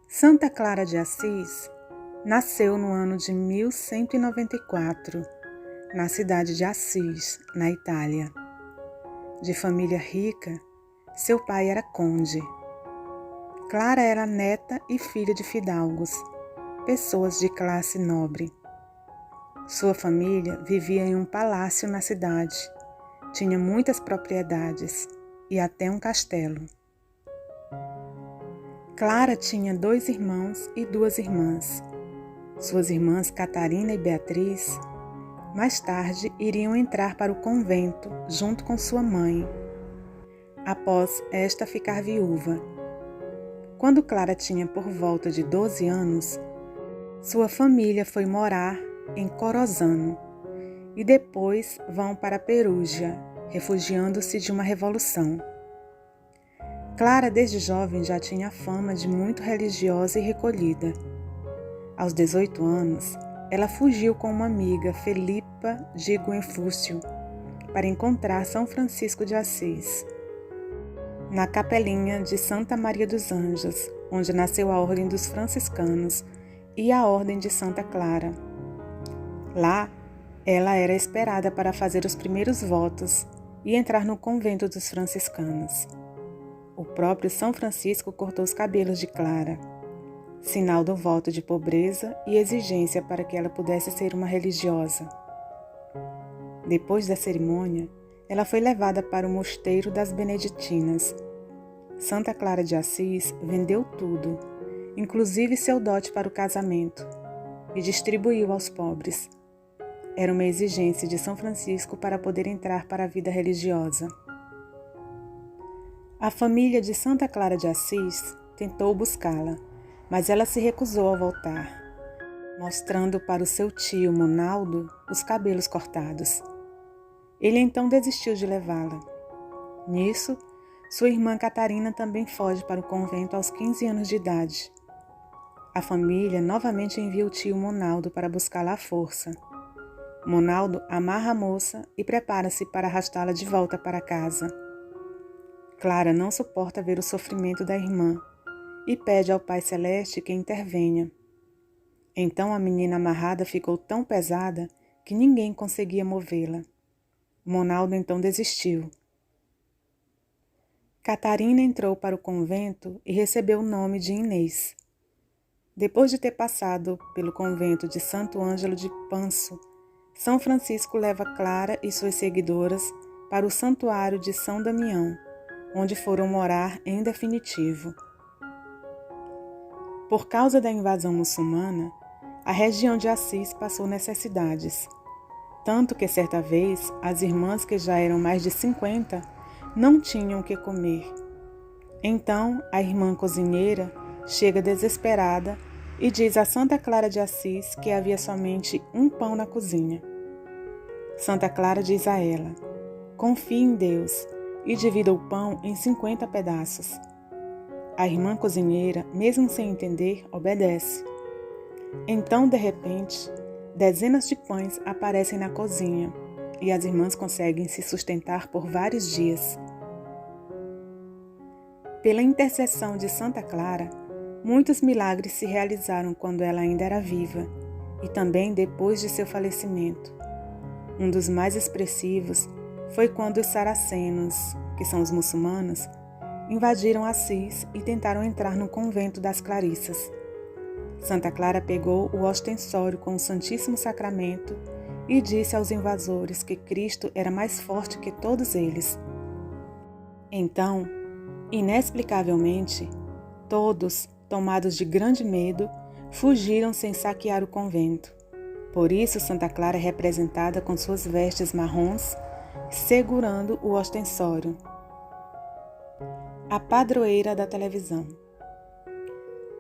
Santa Clara de Assis nasceu no ano de 1194, na cidade de Assis, na Itália. De família rica, seu pai era conde. Clara era neta e filha de fidalgos, pessoas de classe nobre. Sua família vivia em um palácio na cidade, tinha muitas propriedades e até um castelo. Clara tinha 2 irmãos e 2 irmãs. Suas irmãs Catarina e Beatriz, mais tarde iriam entrar para o convento junto com sua mãe, após esta ficar viúva. Quando Clara tinha por volta de 12 anos, sua família foi morar em Corozano e depois vão para Perugia, refugiando-se de uma revolução. Clara, desde jovem, já tinha fama de muito religiosa e recolhida. Aos 18 anos, ela fugiu com uma amiga, Felipa de Guenfúcio, para encontrar São Francisco de Assis, na capelinha de Santa Maria dos Anjos, onde nasceu a Ordem dos Franciscanos e a Ordem de Santa Clara. Lá, ela era esperada para fazer os primeiros votos e entrar no convento dos franciscanos. O próprio São Francisco cortou os cabelos de Clara, sinal do voto de pobreza e exigência para que ela pudesse ser uma religiosa. Depois da cerimônia, ela foi levada para o mosteiro das Beneditinas. Santa Clara de Assis vendeu tudo, inclusive seu dote para o casamento, e distribuiu aos pobres. Era uma exigência de São Francisco para poder entrar para a vida religiosa. A família de Santa Clara de Assis tentou buscá-la, mas ela se recusou a voltar, mostrando para o seu tio Monaldo os cabelos cortados. Ele então desistiu de levá-la. Nisso, sua irmã Catarina também foge para o convento aos 15 anos de idade. A família novamente envia o tio Monaldo para buscá-la à força. Monaldo amarra a moça e prepara-se para arrastá-la de volta para casa. Clara não suporta ver o sofrimento da irmã e pede ao Pai Celeste que intervenha. Então a menina amarrada ficou tão pesada que ninguém conseguia movê-la. Monaldo então desistiu. Catarina entrou para o convento e recebeu o nome de Inês. Depois de ter passado pelo convento de Santo Ângelo de Panso, São Francisco leva Clara e suas seguidoras para o santuário de São Damião, onde foram morar em definitivo. Por causa da invasão muçulmana, a região de Assis passou necessidades, tanto que certa vez as irmãs, que já eram mais de 50, não tinham o que comer. Então a irmã cozinheira chega desesperada e diz a Santa Clara de Assis que havia somente um pão na cozinha. Santa Clara diz a ela: confie em Deus e divida o pão em 50 pedaços. A irmã cozinheira, mesmo sem entender, obedece. Então, de repente, dezenas de pães aparecem na cozinha e as irmãs conseguem se sustentar por vários dias. Pela intercessão de Santa Clara, muitos milagres se realizaram quando ela ainda era viva e também depois de seu falecimento. Um dos mais expressivos foi quando os saracenos, que são os muçulmanos, invadiram Assis e tentaram entrar no convento das Clarissas. Santa Clara pegou o ostensório com o Santíssimo Sacramento e disse aos invasores que Cristo era mais forte que todos eles. Então, inexplicavelmente, todos, tomados de grande medo, fugiram sem saquear o convento. Por isso, Santa Clara é representada com suas vestes marrons, segurando o ostensório. A padroeira da televisão.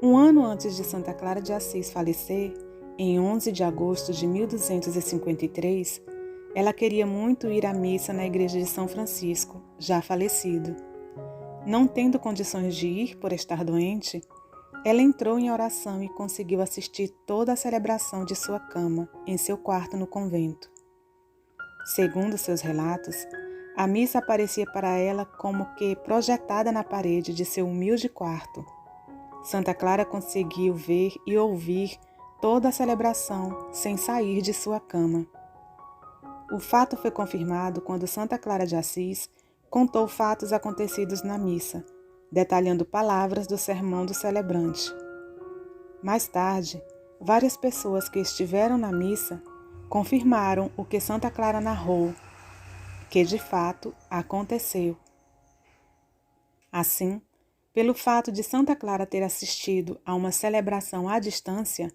Um ano antes de Santa Clara de Assis falecer, em 11 de agosto de 1253, ela queria muito ir à missa na igreja de São Francisco, já falecido. Não tendo condições de ir por estar doente, ela entrou em oração e conseguiu assistir toda a celebração de sua cama, em seu quarto no convento. Segundo seus relatos, a missa aparecia para ela como que projetada na parede de seu humilde quarto. Santa Clara conseguiu ver e ouvir toda a celebração sem sair de sua cama. O fato foi confirmado quando Santa Clara de Assis contou fatos acontecidos na missa, detalhando palavras do sermão do celebrante. Mais tarde, várias pessoas que estiveram na missa confirmaram o que Santa Clara narrou, que de fato aconteceu. Assim, pelo fato de Santa Clara ter assistido a uma celebração à distância,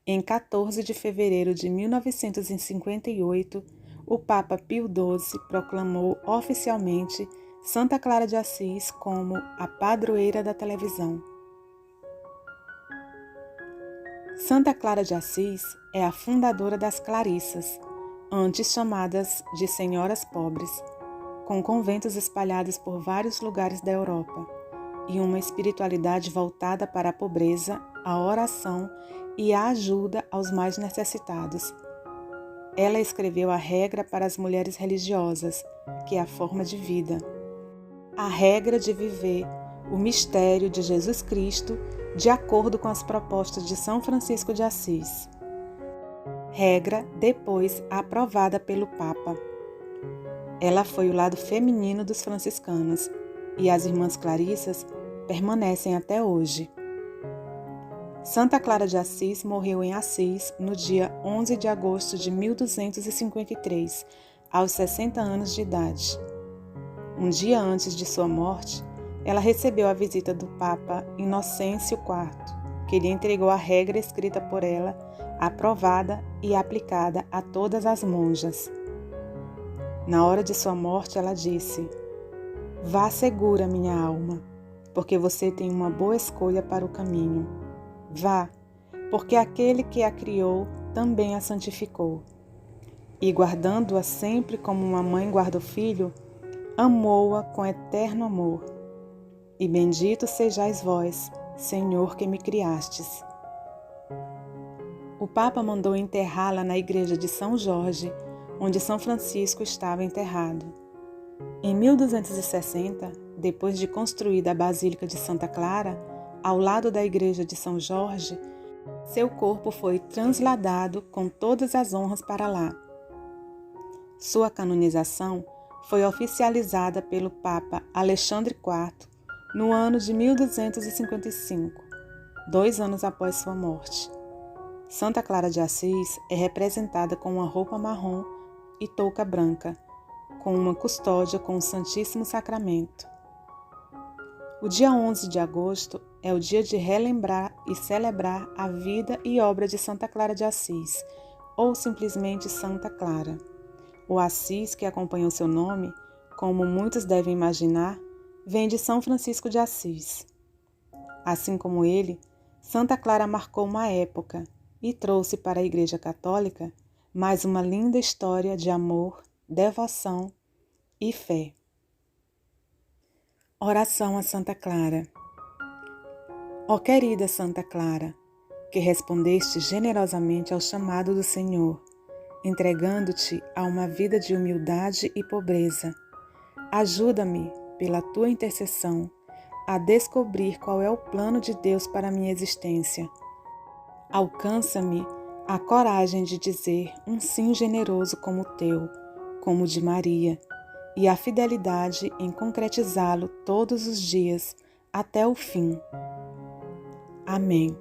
em 14 de fevereiro de 1958, o Papa Pio XII proclamou oficialmente Santa Clara de Assis como a padroeira da televisão. Santa Clara de Assis é a fundadora das Clarissas, antes chamadas de Senhoras Pobres, com conventos espalhados por vários lugares da Europa e uma espiritualidade voltada para a pobreza, a oração e a ajuda aos mais necessitados. Ela escreveu a regra para as mulheres religiosas, que é a forma de vida. A regra de viver o mistério de Jesus Cristo de acordo com as propostas de São Francisco de Assis. Regra depois aprovada pelo Papa. Ela foi o lado feminino dos franciscanos e as Irmãs Clarissas permanecem até hoje. Santa Clara de Assis morreu em Assis no dia 11 de agosto de 1253, aos 60 anos de idade. Um dia antes de sua morte, ela recebeu a visita do Papa Inocêncio IV, que lhe entregou a regra escrita por ela, aprovada e aplicada a todas as monjas. Na hora de sua morte, ela disse: "Vá segura, minha alma, porque você tem uma boa escolha para o caminho. Vá, porque aquele que a criou também a santificou. E guardando-a sempre como uma mãe guarda o filho, amou-a com eterno amor. E bendito sejais vós, Senhor, que me criastes." O Papa mandou enterrá-la na igreja de São Jorge, onde São Francisco estava enterrado. Em 1260, depois de construída a Basílica de Santa Clara, ao lado da igreja de São Jorge, seu corpo foi transladado com todas as honras para lá. Sua canonização foi oficializada pelo Papa Alexandre IV no ano de 1255, 2 anos após sua morte. Santa Clara de Assis é representada com uma roupa marrom e touca branca, com uma custódia com o Santíssimo Sacramento. O dia 11 de agosto é o dia de relembrar e celebrar a vida e obra de Santa Clara de Assis, ou simplesmente Santa Clara. O Assis, que acompanhou seu nome, como muitos devem imaginar, vem de São Francisco de Assis. Assim como ele, Santa Clara marcou uma época e trouxe para a Igreja Católica mais uma linda história de amor, devoção e fé. Oração a Santa Clara. Ó querida Santa Clara, que respondeste generosamente ao chamado do Senhor, entregando-te a uma vida de humildade e pobreza, ajuda-me, pela tua intercessão, a descobrir qual é o plano de Deus para a minha existência. Alcança-me a coragem de dizer um sim generoso como o teu, como o de Maria, e a fidelidade em concretizá-lo todos os dias até o fim. Amém.